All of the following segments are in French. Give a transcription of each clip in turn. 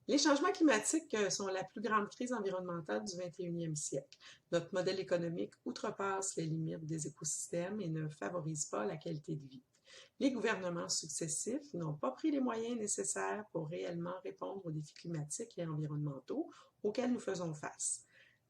Les changements climatiques sont la plus grande crise environnementale du 21e siècle. Notre modèle économique outrepasse les limites des écosystèmes et ne favorise pas la qualité de vie. Les gouvernements successifs n'ont pas pris les moyens nécessaires pour réellement répondre aux défis climatiques et environnementaux auxquels nous faisons face.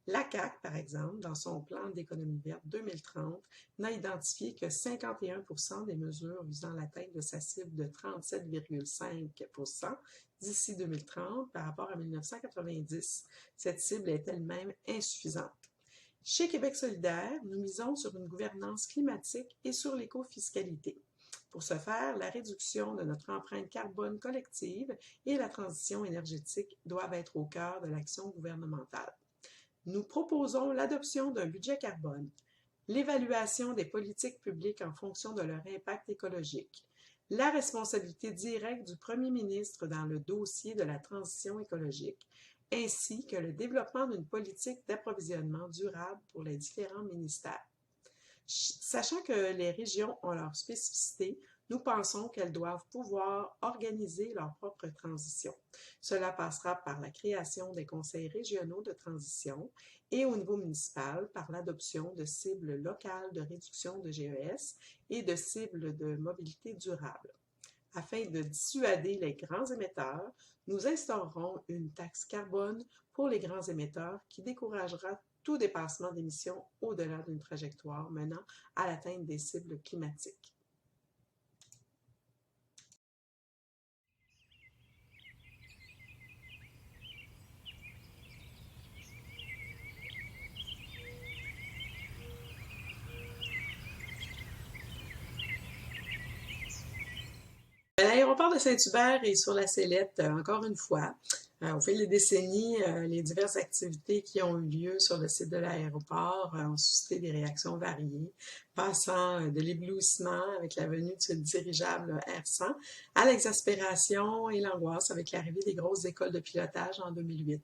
La CAQ, par exemple, dans son plan d'économie verte 2030, n'a identifié que 51% des mesures visant à l'atteinte de sa cible de 37,5% d'ici 2030 par rapport à 1990. Cette cible est elle-même insuffisante. Chez Québec solidaire, nous misons sur une gouvernance climatique et sur l'écofiscalité. Pour ce faire, la réduction de notre empreinte carbone collective et la transition énergétique doivent être au cœur de l'action gouvernementale. Nous proposons l'adoption d'un budget carbone, l'évaluation des politiques publiques en fonction de leur impact écologique, la responsabilité directe du premier ministre dans le dossier de la transition écologique, ainsi que le développement d'une politique d'approvisionnement durable pour les différents ministères. Sachant que les régions ont leurs spécificités, nous pensons qu'elles doivent pouvoir organiser leur propre transition. Cela passera par la création des conseils régionaux de transition et au niveau municipal par l'adoption de cibles locales de réduction de GES et de cibles de mobilité durable. Afin de dissuader les grands émetteurs, nous instaurerons une taxe carbone pour les grands émetteurs qui découragera tout dépassement d'émissions au-delà d'une trajectoire menant à l'atteinte des cibles climatiques. L'aéroport de Saint-Hubert est sur la sellette, encore une fois. Au fil des décennies, les diverses activités qui ont eu lieu sur le site de l'aéroport ont suscité des réactions variées, passant de l'éblouissement avec la venue du dirigeable Air 100 à l'exaspération et l'angoisse avec l'arrivée des grosses écoles de pilotage en 2008.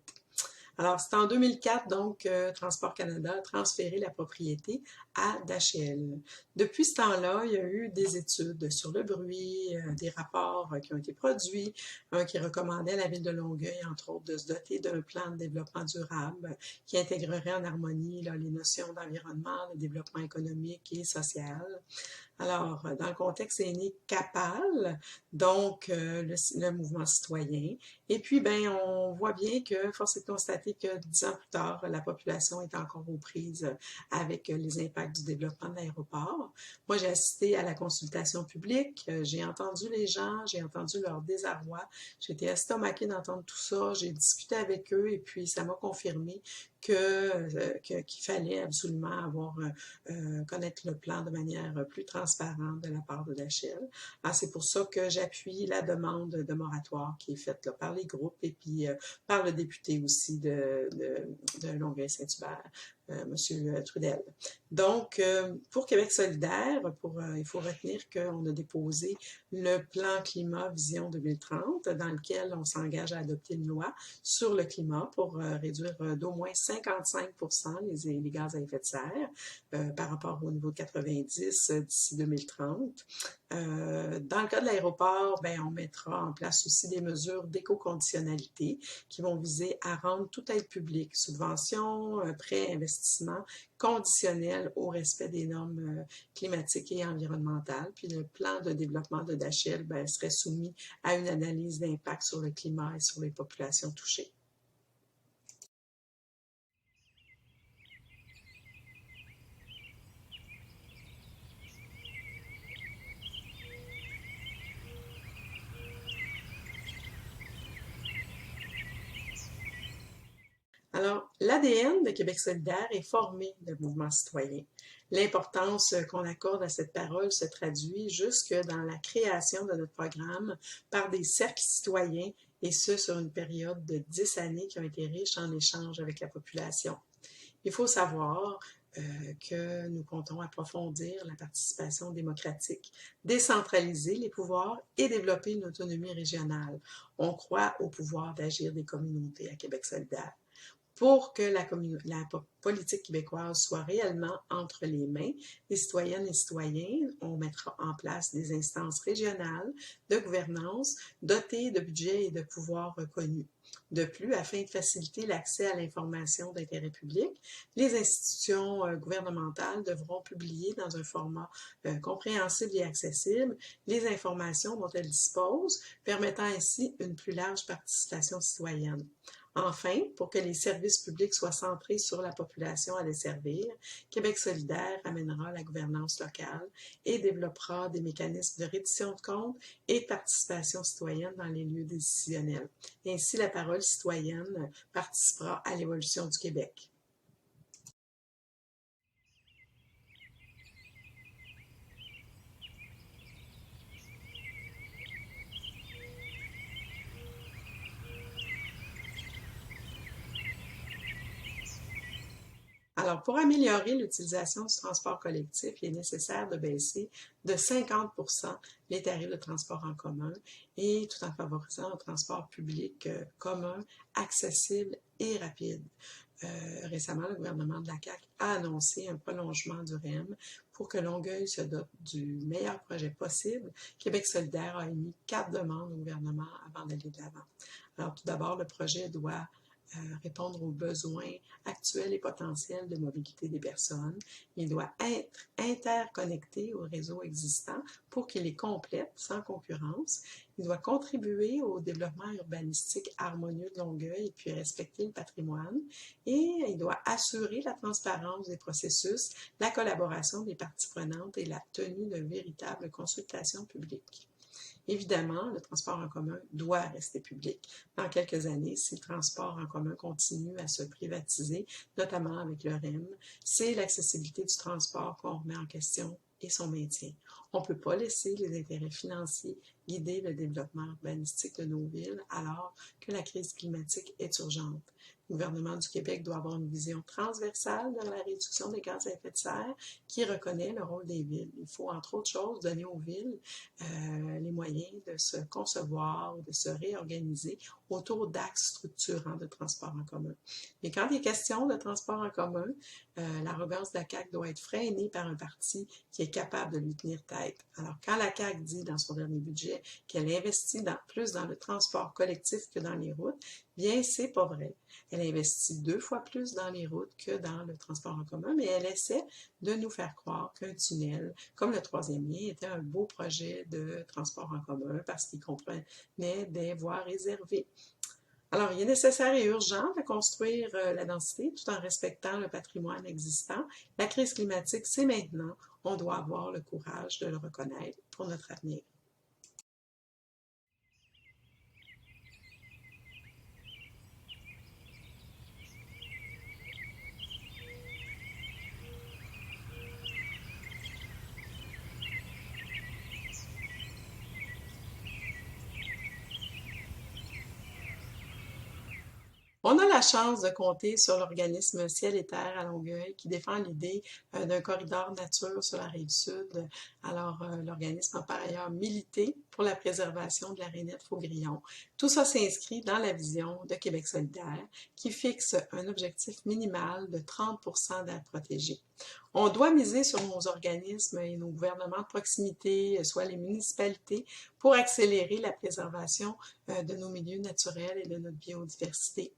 Alors, c'est en 2004, donc, Transport Canada a transféré la propriété à DHL. Depuis ce temps-là, il y a eu des études sur le bruit, des rapports qui ont été produits, un qui recommandait à la ville de Longueuil, entre autres, de se doter d'un plan de développement durable qui intégrerait en harmonie là, les notions d'environnement, de développement économique et social. Alors, dans le contexte est né CAPAL, donc le mouvement citoyen. Et puis, ben, on voit bien que, force est de constater que 10 ans plus tard, la population est encore aux prises avec les impacts du développement de l'aéroport. Moi, j'ai assisté à la consultation publique, j'ai entendu les gens, j'ai entendu leur désarroi, j'ai été estomaquée d'entendre tout ça, j'ai discuté avec eux et puis ça m'a confirmé qu'il fallait absolument connaître le plan de manière plus transparente de la part de DHL. Alors, c'est pour ça que j'appuie la demande de moratoire qui est faite là, par les groupes et puis par le député aussi de Longueuil-Saint-Hubert, M. Trudel. Donc, pour Québec solidaire, il faut retenir qu'on a déposé le plan climat Vision 2030 dans lequel on s'engage à adopter une loi sur le climat pour réduire d'au moins 55% les gaz à effet de serre par rapport au niveau de 90 d'ici 2030. Dans le cas de l'aéroport, ben, on mettra en place aussi des mesures d'éco-conditionnalité qui vont viser à rendre toute aide publique, subventions, prêts, investissements conditionnels au respect des normes climatiques et environnementales. Puis le plan de développement de DHL ben, serait soumis à une analyse d'impact sur le climat et sur les populations touchées. Alors, l'ADN de Québec solidaire est formé de mouvements citoyens. L'importance qu'on accorde à cette parole se traduit jusque dans la création de notre programme par des cercles citoyens, et ce sur une période de 10 années qui ont été riches en échanges avec la population. Il faut savoir que nous comptons approfondir la participation démocratique, décentraliser les pouvoirs et développer une autonomie régionale. On croit au pouvoir d'agir des communautés à Québec solidaire. pour que la politique québécoise soit réellement entre les mains des citoyennes et citoyens. On mettra en place des instances régionales de gouvernance dotées de budgets et de pouvoirs reconnus. De plus, afin de faciliter l'accès à l'information d'intérêt public, les institutions gouvernementales devront publier dans un format compréhensible et accessible les informations dont elles disposent, permettant ainsi une plus large participation citoyenne. Enfin, pour que les services publics soient centrés sur la population à les servir, Québec solidaire amènera la gouvernance locale et développera des mécanismes de reddition de comptes et de participation citoyenne dans les lieux décisionnels. Ainsi, la parole citoyenne participera à l'évolution du Québec. Alors, pour améliorer l'utilisation du transport collectif, il est nécessaire de baisser de 50% les tarifs de transport en commun et tout en favorisant un transport public commun, accessible et rapide. Récemment, le gouvernement de la CAQ a annoncé un prolongement du REM pour que Longueuil se dote du meilleur projet possible. Québec solidaire a émis 4 demandes au gouvernement avant d'aller de l'avant. Alors, tout d'abord, le projet doit répondre aux besoins actuels et potentiels de mobilité des personnes. Il doit être interconnecté au réseau existant pour qu'il les complète sans concurrence. Il doit contribuer au développement urbanistique harmonieux de Longueuil et puis respecter le patrimoine. Et il doit assurer la transparence des processus, la collaboration des parties prenantes et la tenue de véritables consultations publiques. Évidemment, le transport en commun doit rester public. Dans quelques années, si le transport en commun continue à se privatiser, notamment avec le REM, c'est l'accessibilité du transport qu'on remet en question et son maintien. On ne peut pas laisser les intérêts financiers guider le développement urbanistique de nos villes alors que la crise climatique est urgente. Le gouvernement du Québec doit avoir une vision transversale vers la réduction des gaz à effet de serre qui reconnaît le rôle des villes. Il faut, entre autres choses, donner aux villes les moyens de se concevoir, de se réorganiser autour d'axes structurants de transport en commun. Mais quand il est question de transport en commun, l'arrogance de la CAQ doit être freinée par un parti qui est capable de lui tenir tête. Alors, quand la CAQ dit dans son dernier budget qu'elle investit plus dans le transport collectif que dans les routes, bien, c'est pas vrai. Elle investit 2 fois plus dans les routes que dans le transport en commun, mais elle essaie de nous faire croire qu'un tunnel, comme le 3e lien, était un beau projet de transport en commun parce qu'il comprenait des voies réservées. Alors, il est nécessaire et urgent de construire la densité tout en respectant le patrimoine existant. La crise climatique, c'est maintenant. On doit avoir le courage de le reconnaître pour notre avenir. On a la chance de compter sur l'organisme Ciel et Terre à Longueuil qui défend l'idée d'un corridor nature sur la rive sud. Alors, l'organisme a par ailleurs milité pour la préservation de la rainette Faugrillon. Tout ça s'inscrit dans la vision de Québec solidaire qui fixe un objectif minimal de 30% d'aires protégées. On doit miser sur nos organismes et nos gouvernements de proximité, soit les municipalités, pour accélérer la préservation de nos milieux naturels et de notre biodiversité.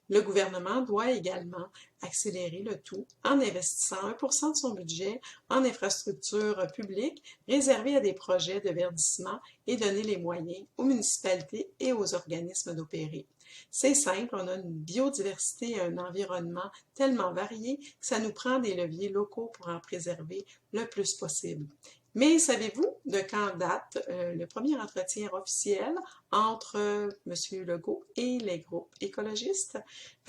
Le gouvernement doit également accélérer le tout en investissant 1% de son budget en infrastructures publiques réservées à des projets de verdissement et donner les moyens aux municipalités et aux organismes d'opérer. C'est simple, on a une biodiversité et un environnement tellement variés que ça nous prend des leviers locaux pour en préserver le plus possible. Mais savez-vous de quand date le premier entretien officiel entre M. Legault et les groupes écologistes?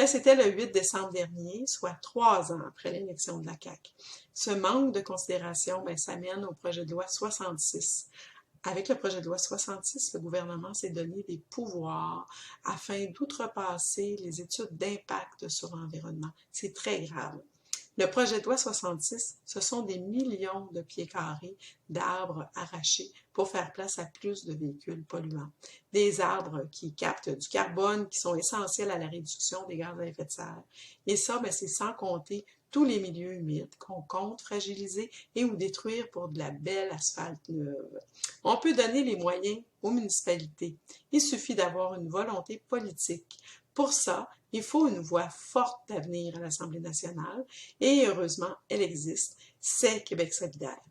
C'était le 8 décembre dernier, soit 3 ans après l'élection de la CAQ. Ce manque de considération, ça mène au projet de loi 66. Avec le projet de loi 66, le gouvernement s'est donné des pouvoirs afin d'outrepasser les études d'impact sur l'environnement. C'est très grave. Le projet de loi 66, ce sont des millions de pieds carrés d'arbres arrachés pour faire place à plus de véhicules polluants. Des arbres qui captent du carbone, qui sont essentiels à la réduction des gaz à effet de serre. Et ça, c'est sans compter tous les milieux humides qu'on compte fragiliser et ou détruire pour de la belle asphalte neuve. On peut donner les moyens aux municipalités. Il suffit d'avoir une volonté politique. Pour ça, il faut une voix forte d'avenir à l'Assemblée nationale et heureusement, elle existe, c'est Québec solidaire.